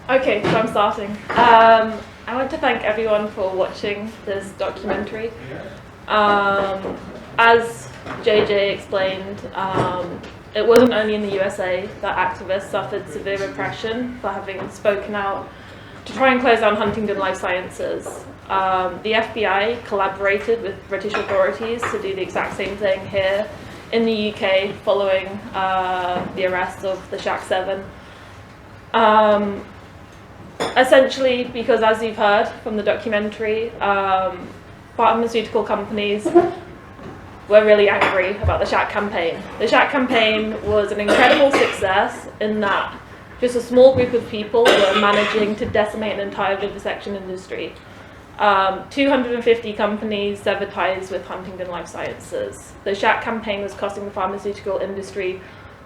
Okay, so I'm starting. I want to thank everyone for watching this documentary. As JJ explained, it wasn't only in the USA that activists suffered severe repression for having spoken out to try and close down Huntingdon Life Sciences. The FBI collaborated with British authorities to do the exact same thing here in the UK following the arrest of the SHAC 7. Essentially, because as you've heard from the documentary, pharmaceutical companies were really angry about the SHAC campaign. The SHAC campaign was an incredible success in that just a small group of people were managing to decimate an entire vivisection industry. 250 companies severed ties with Huntingdon Life Sciences. The SHAC campaign was costing the pharmaceutical industry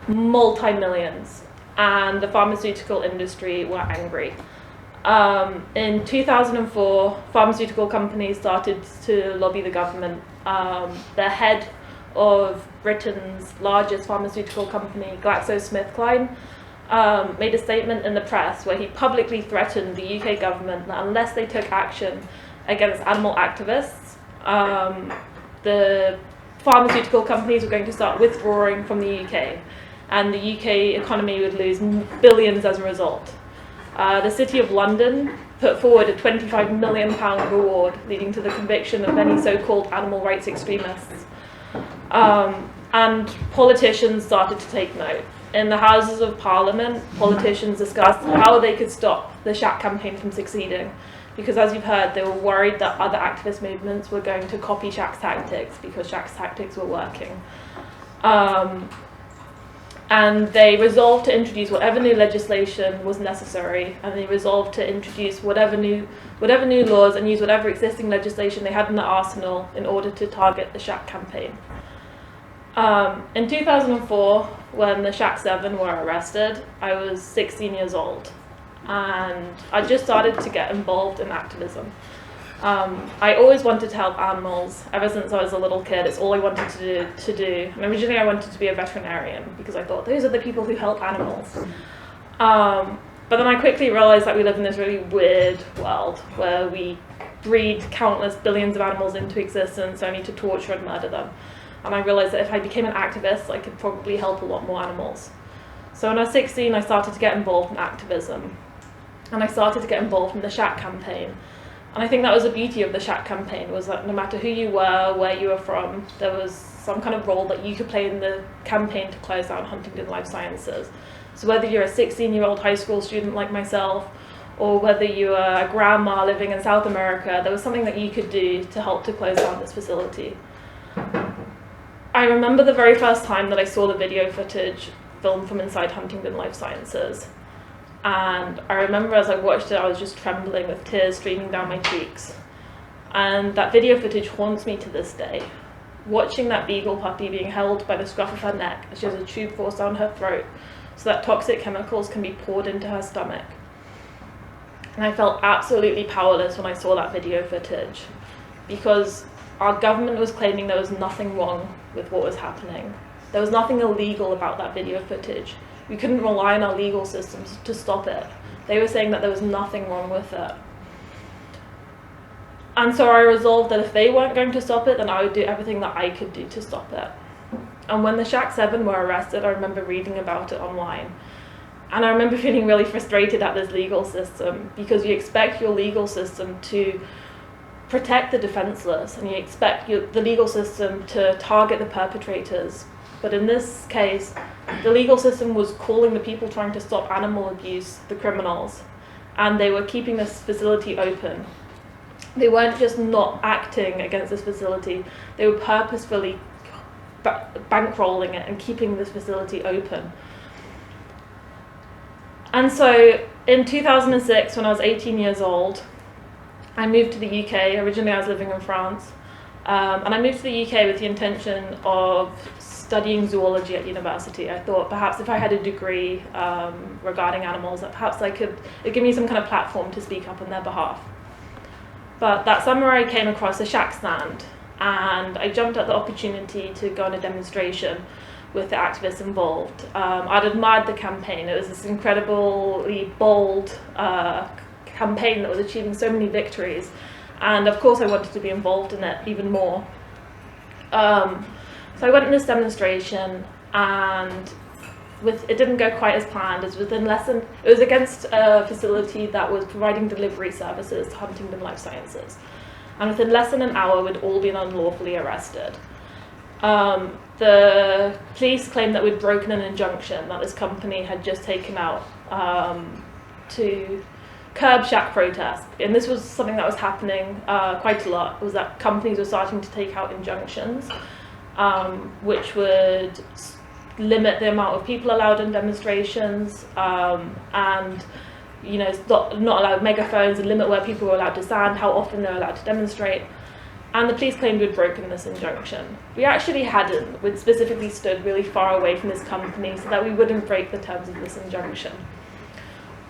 multi-millions, and the pharmaceutical industry were angry. In 2004, pharmaceutical companies started to lobby the government. The head of Britain's largest pharmaceutical company, GlaxoSmithKline, made a statement in the press where he publicly threatened the UK government that unless they took action against animal activists, the pharmaceutical companies were going to start withdrawing from the UK, and the UK economy would lose billions as a result. The City of London put forward a £25 million reward, leading to the conviction of many so-called animal rights extremists. And politicians started to take note. In the Houses of Parliament, politicians discussed how they could stop the SHAC campaign from succeeding, because as you've heard, they were worried that other activist movements were going to copy SHAC's tactics because SHAC's tactics were working. And they resolved to introduce whatever new legislation was necessary, and they resolved to introduce whatever new laws and use whatever existing legislation they had in the arsenal in order to target the SHAC campaign. In 2004, when the SHAC 7 were arrested, I was 16 years old, and I just started to get involved in activism. I always wanted to help animals. Ever since I was a little kid, it's all I wanted to do. And originally I wanted to be a veterinarian because I thought those are the people who help animals. But then I quickly realized that we live in this really weird world where we breed countless billions of animals into existence only to torture and murder them. And I realized that if I became an activist, I could probably help a lot more animals. So when I was 16, I started to get involved in activism. And I started to get involved in the SHAC campaign. And I think that was the beauty of the SHAC campaign, was that no matter who you were, where you were from, there was some kind of role that you could play in the campaign to close down Huntingdon Life Sciences. So whether you're a 16-year-old high school student like myself, or whether you are a grandma living in South America, there was something that you could do to help to close down this facility. I remember the very first time that I saw the video footage filmed from inside Huntingdon Life Sciences. And I remember as I watched it, I was just trembling with tears streaming down my cheeks. And that video footage haunts me to this day. Watching that beagle puppy being held by the scruff of her neck as she has a tube forced down her throat so that toxic chemicals can be poured into her stomach. And I felt absolutely powerless when I saw that video footage, because our government was claiming there was nothing wrong with what was happening. There was nothing illegal about that video footage. We couldn't rely on our legal systems to stop it. They were saying that there was nothing wrong with it. And so I resolved that if they weren't going to stop it, then I would do everything that I could do to stop it. And when the SHAC 7 were arrested, I remember reading about it online. And I remember feeling really frustrated at this legal system, because you expect your legal system to protect the defenseless, and you expect the legal system to target the perpetrators. But in this case, the legal system was calling the people trying to stop animal abuse the criminals, and they were keeping this facility open. They weren't just not acting against this facility, they were purposefully bankrolling it and keeping this facility open. And so in 2006, when I was 18 years old, I moved to the UK. Originally I was living in France, and I moved to the UK with the intention of studying zoology at university. I thought perhaps if I had a degree regarding animals, that perhaps it'd give me some kind of platform to speak up on their behalf. But that summer I came across a SHAC stand, and I jumped at the opportunity to go on a demonstration with the activists involved. I'd admired the campaign. It was this incredibly bold campaign that was achieving so many victories, and of course I wanted to be involved in it even more. So I went in this demonstration, and it didn't go quite as planned. It was against a facility that was providing delivery services to Huntingdon Life Sciences, and within less than an hour we'd all been unlawfully arrested. The police claimed that we'd broken an injunction that this company had just taken out to curb SHAC protests, and this was something that was happening quite a lot, was that companies were starting to take out injunctions which would limit the amount of people allowed in demonstrations, and not allow megaphones, and limit where people were allowed to stand, how often they were allowed to demonstrate. And the police claimed we'd broken this injunction. We actually hadn't. We'd specifically stood really far away from this company so that we wouldn't break the terms of this injunction.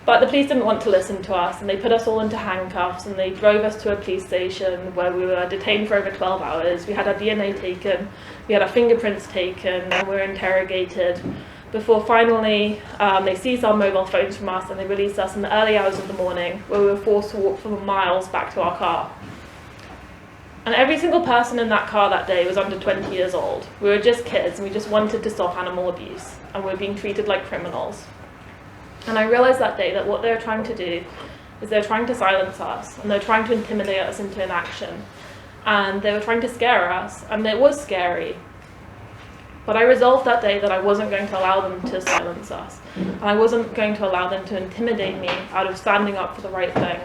But the police didn't want to listen to us, and they put us all into handcuffs, and they drove us to a police station where we were detained for over 12 hours. We had our DNA taken, we had our fingerprints taken, and we were interrogated before finally they seized our mobile phones from us, and they released us in the early hours of the morning, where we were forced to walk for miles back to our car. And every single person in that car that day was under 20 years old. We were just kids, and we just wanted to stop animal abuse, and we were being treated like criminals. And I realized that day that what they were trying to do is they were trying to silence us, and they were trying to intimidate us into inaction, and they were trying to scare us, and it was scary. But I resolved that day that I wasn't going to allow them to silence us, and I wasn't going to allow them to intimidate me out of standing up for the right thing.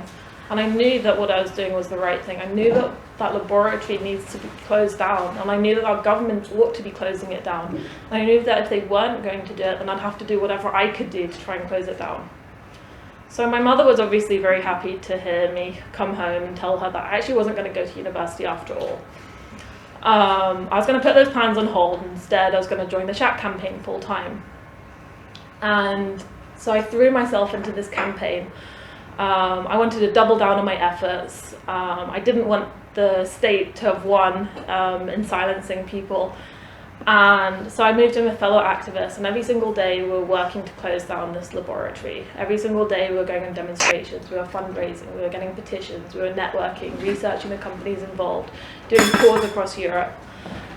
And I knew that what I was doing was the right thing. I knew that that laboratory needs to be closed down, and I knew that our government ought to be closing it down. And I knew that if they weren't going to do it, then I'd have to do whatever I could do to try and close it down. So my mother was obviously very happy to hear me come home and tell her that I actually wasn't going to go to university after all. I was going to put those plans on hold. Instead, I was going to join the SHAC campaign full time. And so I threw myself into this campaign. I wanted to double down on my efforts. I didn't want the state to have won in silencing people. And so I moved in with fellow activists, and every single day we were working to close down this laboratory. Every single day we were going on demonstrations, we were fundraising, we were getting petitions, we were networking, researching the companies involved, doing tours across Europe.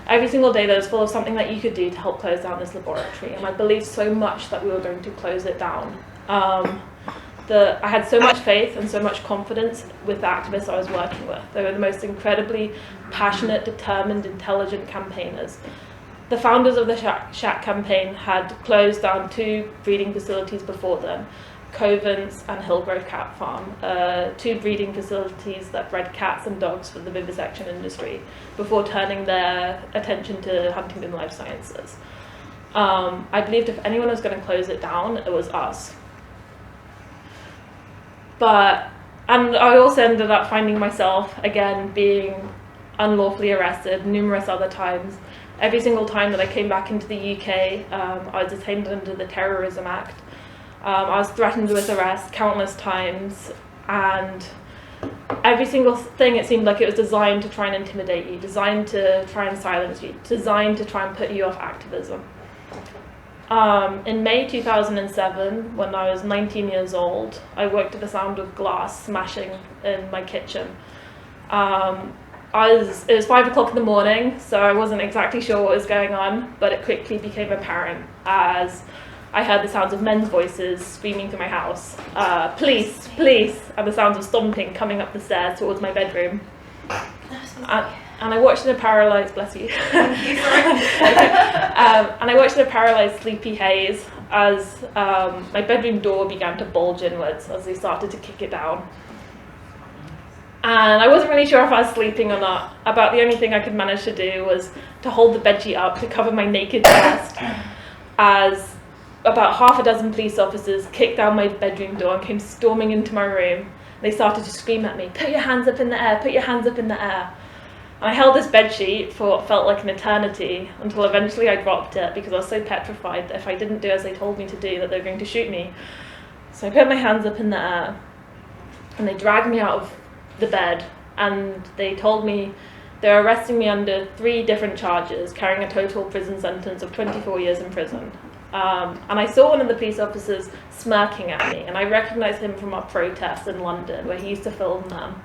Every single day there was full of something that you could do to help close down this laboratory, and I believed so much that we were going to close it down. I had so much faith and so much confidence with the activists I was working with. They were the most incredibly passionate, determined, intelligent campaigners. The founders of the SHAC campaign had closed down 2 breeding facilities before them, Covent's and Hillgrove Cat Farm, 2 breeding facilities that bred cats and dogs for the vivisection industry, before turning their attention to Huntingdon Life Sciences. I believed if anyone was going to close it down, it was us. And I also ended up finding myself, again, being unlawfully arrested numerous other times. Every single time that I came back into the UK, I was detained under the Terrorism Act. I was threatened with arrest countless times, and every single thing, it seemed like it was designed to try and intimidate you, designed to try and silence you, designed to try and put you off activism. In May 2007, when I was 19 years old, I woke to the sound of glass smashing in my kitchen. It was 5 o'clock in the morning, so I wasn't exactly sure what was going on, but it quickly became apparent as I heard the sounds of men's voices screaming through my house, police, police, and the sounds of stomping coming up the stairs towards my bedroom. And I watched in a paralysed, bless you. And I watched in a paralysed sleepy haze as my bedroom door began to bulge inwards as they started to kick it down. And I wasn't really sure if I was sleeping or not. About the only thing I could manage to do was to hold the bedsheet up to cover my naked chest as about half a dozen police officers kicked down my bedroom door and came storming into my room. They started to scream at me, "Put your hands up in the air, put your hands up in the air." And I held this bedsheet for what felt like an eternity, until eventually I dropped it because I was so petrified that if I didn't do as they told me to do, that they were going to shoot me. So I put my hands up in the air, and they dragged me out of the bed, and they told me They were arresting me under 3 different charges, carrying a total prison sentence of 24 years in prison. And I saw one of the police officers smirking at me, and I recognised him from our protests in London, where he used to film them.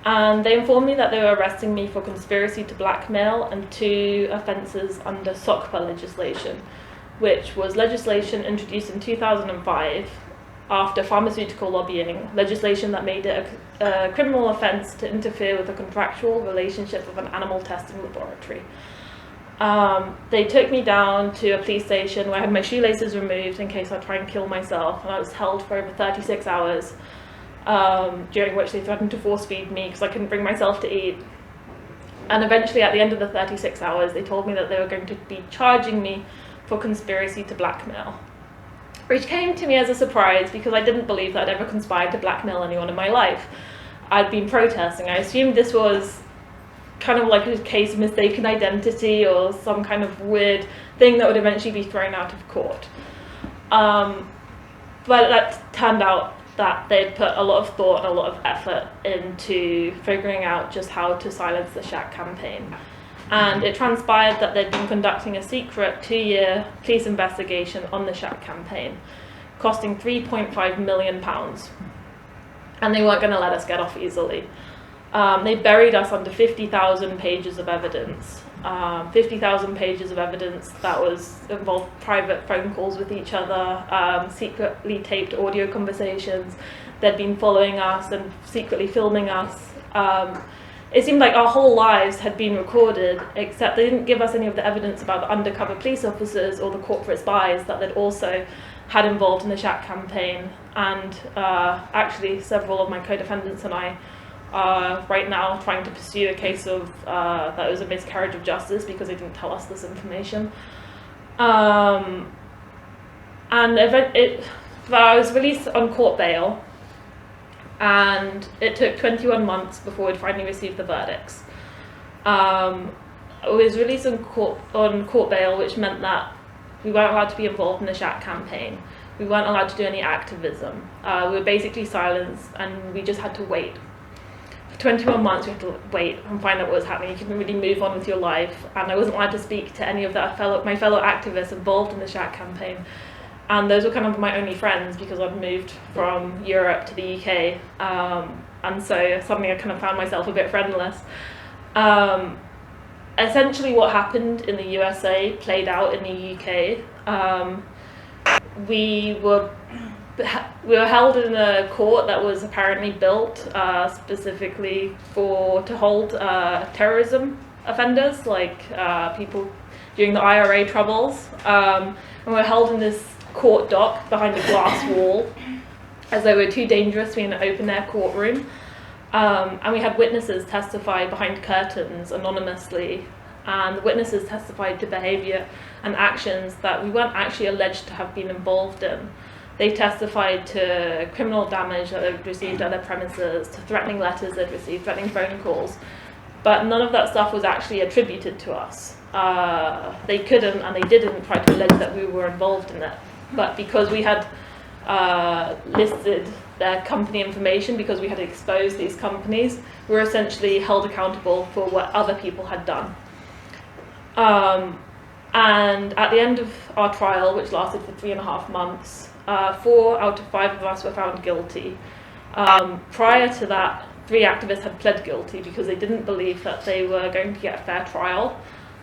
And they informed me that they were arresting me for conspiracy to blackmail and 2 offences under SHAC legislation, which was legislation introduced in 2005 after pharmaceutical lobbying, legislation that made it a criminal offence to interfere with the contractual relationship of an animal testing laboratory. They took me down to a police station where I had my shoelaces removed in case I try and kill myself, and I was held for over 36 hours, during which they threatened to force feed me because I couldn't bring myself to eat. And eventually, at the end of the 36 hours, they told me that they were going to be charging me for conspiracy to blackmail, which came to me as a surprise because I didn't believe that I'd ever conspired to blackmail anyone in my life. I'd been protesting. I assumed this was kind of like a case of mistaken identity or some kind of weird thing that would eventually be thrown out of court. But that turned out that they'd put a lot of thought and a lot of effort into figuring out just how to silence the SHAC campaign. And it transpired that they'd been conducting a secret 2-year police investigation on the SHAC campaign, costing £3.5 million. And they weren't going to let us get off easily. They buried us under 50,000 pages of evidence. 50,000 pages of evidence that involved private phone calls with each other, secretly taped audio conversations. They'd been following us and secretly filming us. It seemed like our whole lives had been recorded, except they didn't give us any of the evidence about the undercover police officers or the corporate spies that they'd also had involved in the SHAC campaign. And actually, several of my co-defendants and I are right now trying to pursue a case of that it was a miscarriage of justice because they didn't tell us this information. I was released on court bail, and it took 21 months before we'd finally received the verdicts. I was released on court bail, which meant that we weren't allowed to be involved in the SHAC campaign. We weren't allowed to do any activism. We were basically silenced, and we just had to wait. For 21 months, we had to wait and find out what was happening. You couldn't really move on with your life, and I wasn't allowed to speak to any of my fellow activists involved in the SHAC campaign. And those were kind of my only friends because I'd moved from Europe to the UK, and so suddenly I kind of found myself a bit friendless. Essentially what happened in the USA played out in the UK. We were held in a court that was apparently built specifically to hold terrorism offenders, like people during the IRA troubles. And we were held in this court dock behind a glass wall, as though we were too dangerous to be in an open-air courtroom. And we had witnesses testify behind curtains anonymously, and the witnesses testified to behaviour and actions that we weren't actually alleged to have been involved in. They testified to criminal damage that they'd received at their premises, to threatening letters they'd received, threatening phone calls, but none of that stuff was actually attributed to us. They couldn't and they didn't try to allege that we were involved in it, but because we had listed their company information, because we had exposed these companies, we were essentially held accountable for what other people had done. And at the end of our trial, which lasted for 3.5 months, 4 out of 5 of us were found guilty. Prior to that, 3 activists had pled guilty because they didn't believe that they were going to get a fair trial.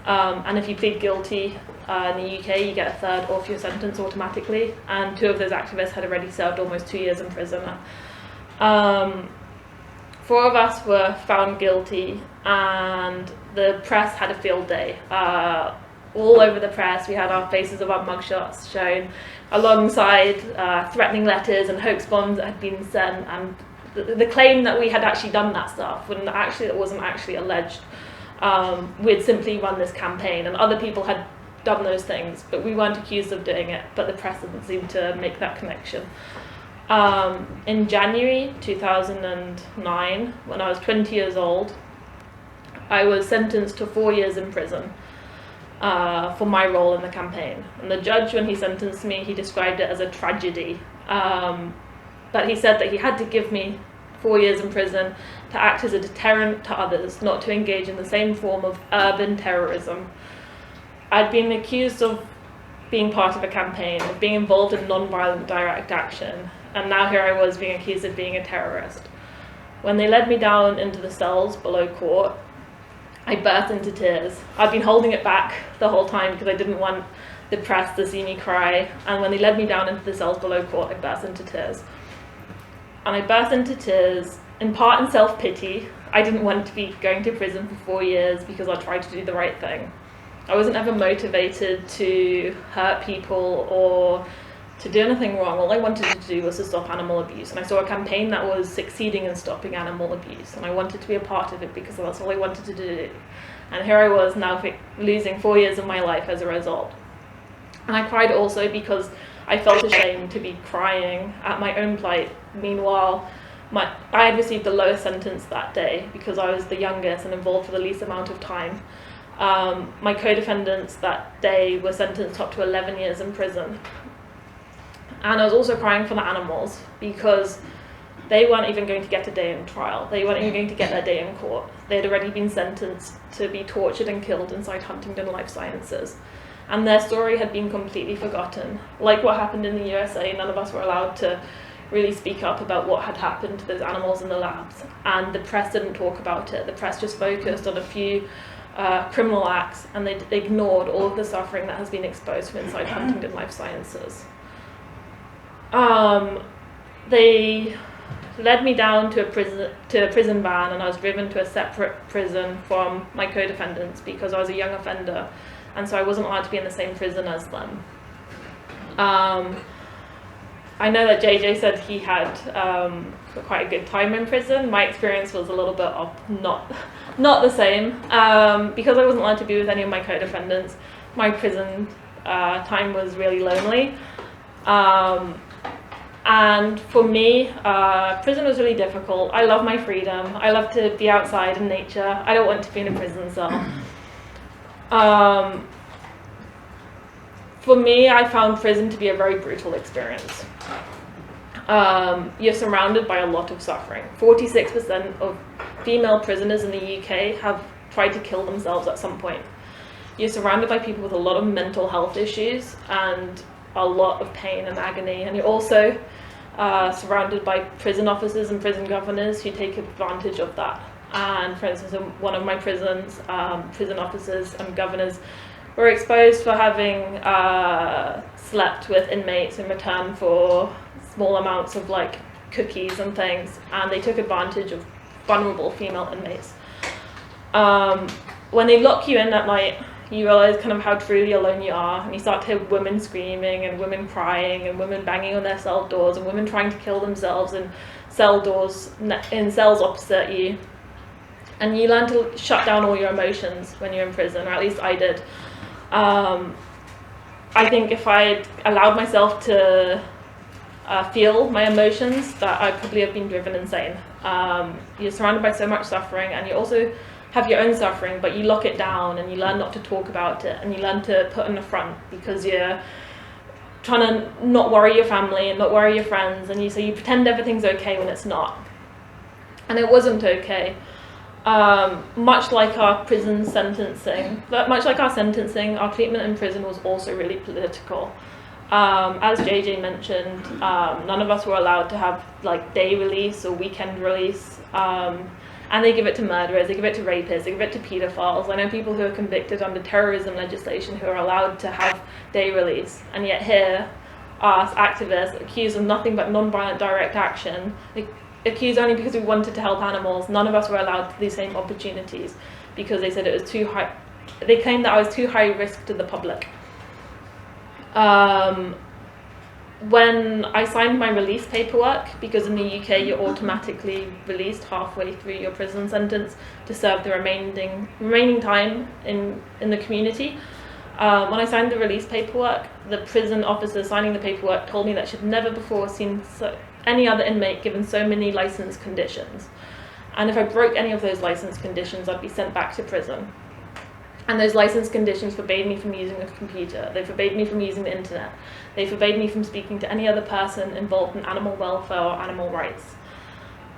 And if you plead guilty in the UK, you get a third off your sentence automatically. And 2 of those activists had already served almost 2 years in prison. 4 of us were found guilty, and the press had a field day. All over the press, we had our faces of our mugshots shown, alongside threatening letters and hoax bombs that had been sent, and the claim that we had actually done that stuff, when actually it wasn't actually alleged. We'd simply run this campaign, and other people had done those things, but we weren't accused of doing it, but the press didn't seem to make that connection. In January 2009, when I was 20 years old, I was sentenced to 4 years in prison for my role in the campaign. And the judge, when he sentenced me, he described it as a tragedy. But he said that he had to give me 4 years in prison to act as a deterrent to others, not to engage in the same form of urban terrorism. I'd been accused of being part of a campaign, of being involved in non-violent direct action, and now here I was being accused of being a terrorist. When they led me down into the cells below court, I burst into tears. I'd been holding it back the whole time because I didn't want the press to see me cry, and when they led me down into the cells below court, I burst into tears. And I burst into tears, in part in self-pity. I didn't want to be going to prison for 4 years because I tried to do the right thing. I wasn't ever motivated to hurt people or to do anything wrong. All I wanted to do was to stop animal abuse, and I saw a campaign that was succeeding in stopping animal abuse, and I wanted to be a part of it because that's all I wanted to do. And here I was now losing 4 years of my life as a result. And I cried also because I felt ashamed to be crying at my own plight. Meanwhile, I had received the lowest sentence that day because I was the youngest and involved for the least amount of time. My co-defendants that day were sentenced up to 11 years in prison. And I was also crying for the animals because they weren't even going to get a day in trial. They weren't even going to get their day in court. They had already been sentenced to be tortured and killed inside Huntingdon Life Sciences. And their story had been completely forgotten. Like what happened in the USA, none of us were allowed to really speak up about what had happened to those animals in the labs. And the press didn't talk about it. The press just focused on a few criminal acts, and they ignored all of the suffering that has been exposed from inside Huntingdon Life Sciences. They led me down to a prison van, and I was driven to a separate prison from my co-defendants because I was a young offender, and so I wasn't allowed to be in the same prison as them. I know that JJ said he had quite a good time in prison. My experience was a little bit of not the same because I wasn't allowed to be with any of my co-defendants. My prison time was really lonely. And for me, prison was really difficult. I love my freedom. I love to be outside in nature. I don't want to be in a prison cell. For me, I found prison to be a very brutal experience. You're surrounded by a lot of suffering. 46% of female prisoners in the UK have tried to kill themselves at some point. You're surrounded by people with a lot of mental health issues and a lot of pain and agony, and you're also surrounded by prison officers and prison governors who take advantage of that. And for instance, in one of my prisons, prison officers and governors were exposed for having slept with inmates in return for small amounts of like cookies and things, and they took advantage of vulnerable female inmates. When they lock you in at night, you realize kind of how truly alone you are, and you start to hear women screaming and women crying and women banging on their cell doors and women trying to kill themselves in cell doors in cells opposite you. And you learn to shut down all your emotions when you're in prison, or at least I did. I think if I'd allowed myself to feel my emotions, that I probably have been driven insane. You're surrounded by so much suffering, and you also have your own suffering, but you lock it down and you learn not to talk about it, and you learn to put on the front because you're trying to not worry your family and not worry your friends, and so you pretend everything's okay when it's not. And it wasn't okay. Much like our prison sentencing, our treatment in prison was also really political. As JJ mentioned, none of us were allowed to have like day release or weekend release, and they give it to murderers, they give it to rapists, they give it to pedophiles. I know people who are convicted under terrorism legislation who are allowed to have day release, and yet here, us activists accused of nothing but non-violent direct action, accused only because we wanted to help animals. None of us were allowed the same opportunities because they said it was too high. They claimed that I was too high risk to the public. When I signed my release paperwork, because in the UK you're automatically released halfway through your prison sentence to serve the remaining time in the community. When I signed the release paperwork, the prison officer signing the paperwork told me that she'd never before seen any other inmate given so many license conditions. And if I broke any of those license conditions, I'd be sent back to prison. And those license conditions forbade me from using a computer. They forbade me from using the internet. They forbade me from speaking to any other person involved in animal welfare or animal rights.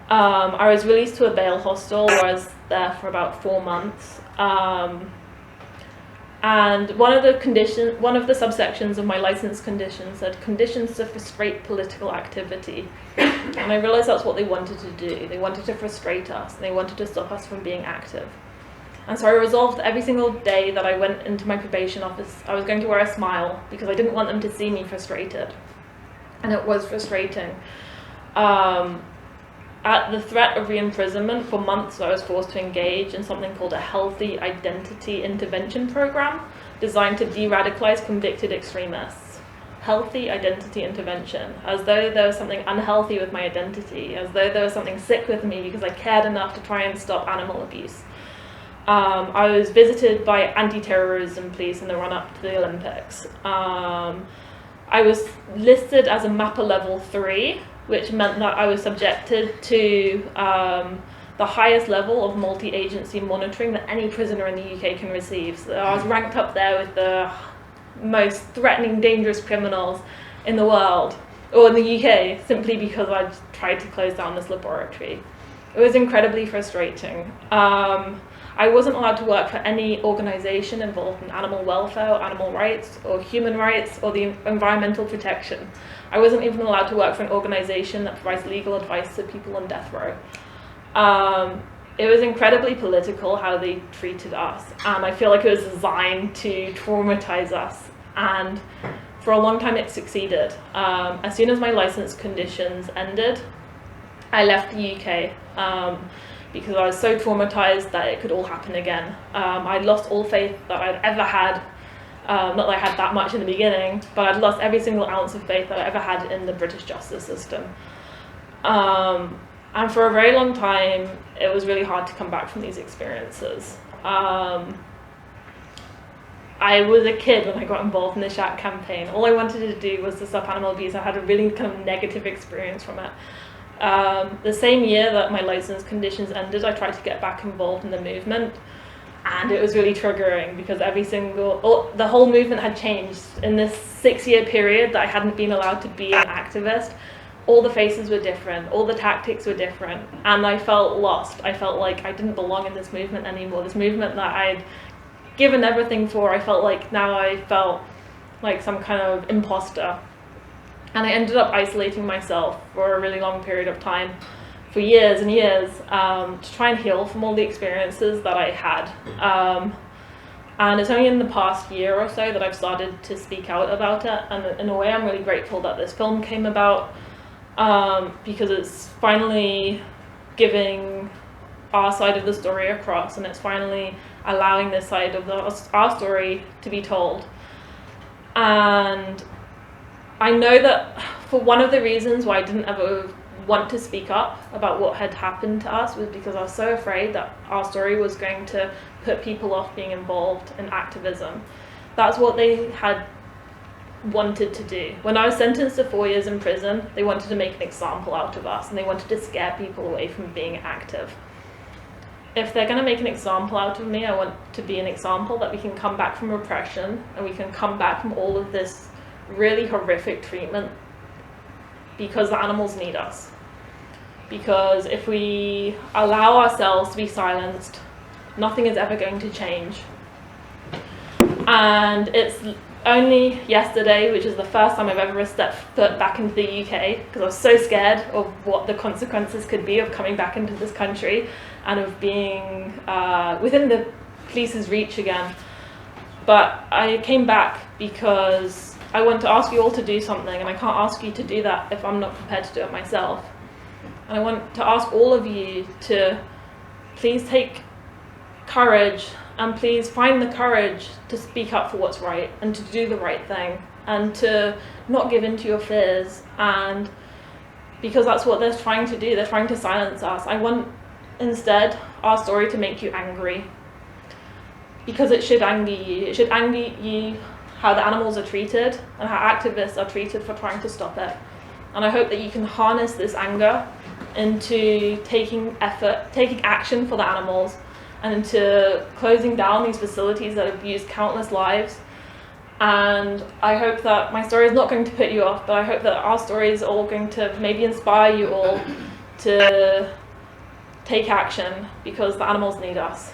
I was released to a bail hostel where I was there for about 4 months. And one of the subsections of my license conditions said conditions to frustrate political activity. And I realized that's what they wanted to do. They wanted to frustrate us, and they wanted to stop us from being active. And so I resolved every single day that I went into my probation office, I was going to wear a smile because I didn't want them to see me frustrated. And it was frustrating. At the threat of re-imprisonment for months, I was forced to engage in something called a healthy identity intervention program designed to de-radicalize convicted extremists. Healthy identity intervention, as though there was something unhealthy with my identity, as though there was something sick with me because I cared enough to try and stop animal abuse. I was visited by anti-terrorism police in the run-up to the Olympics. I was listed as a MAPA level 3, which meant that I was subjected to the highest level of multi-agency monitoring that any prisoner in the UK can receive. So I was ranked up there with the most threatening, dangerous criminals in the world, or in the UK, simply because I tried to close down this laboratory. It was incredibly frustrating. I wasn't allowed to work for any organisation involved in animal welfare, or animal rights, or human rights, or the environmental protection. I wasn't even allowed to work for an organisation that provides legal advice to people on death row. It was incredibly political how they treated us, and I feel like it was designed to traumatize us, and for a long time it succeeded. As soon as my license conditions ended, I left the UK because I was so traumatized that it could all happen again. I'd lost all faith that I'd ever had. Not that I had that much in the beginning, but I'd lost every single ounce of faith that I ever had in the British justice system. And for a very long time, it was really hard to come back from these experiences. I was a kid when I got involved in the SHAC campaign. All I wanted to do was to stop animal abuse. I had a really kind of negative experience from it. The same year that my license conditions ended, I tried to get back involved in the movement. And it was really triggering because the whole movement had changed. In this 6-year period that I hadn't been allowed to be an activist, all the faces were different, all the tactics were different, and I felt lost. I felt like I didn't belong in this movement anymore. This movement that I'd given everything for, I felt like some kind of imposter. And I ended up isolating myself for a really long period of time, for years and years, to try and heal from all the experiences that I had. And it's only in the past year or so that I've started to speak out about it, and in a way I'm really grateful that this film came about, because it's finally giving our side of the story across, and it's finally allowing this side of our story to be told. And I know that for one of the reasons why I didn't ever want to speak up about what had happened to us was because I was so afraid that our story was going to put people off being involved in activism. That's what they had wanted to do. When I was sentenced to 4 years in prison, they wanted to make an example out of us, and they wanted to scare people away from being active. If they're going to make an example out of me, I want to be an example that we can come back from repression, and we can come back from all of this really horrific treatment, because the animals need us. Because if we allow ourselves to be silenced, nothing is ever going to change. And it's only yesterday, which is the first time I've ever stepped foot back into the UK, because I was so scared of what the consequences could be of coming back into this country and of being within the police's reach again. But I came back because I want to ask you all to do something, and I can't ask you to do that if I'm not prepared to do it myself. And I want to ask all of you to please take courage, and please find the courage to speak up for what's right, and to do the right thing, and to not give in to your fears. And because that's what they're trying to do, they're trying to silence us. I want instead our story to make you angry, because it should anger you. It should anger you how the animals are treated and how activists are treated for trying to stop it. And I hope that you can harness this anger into taking action for the animals, and into closing down these facilities that have used countless lives. And I hope that my story is not going to put you off, but I hope that our story is all going to maybe inspire you all to take action because the animals need us.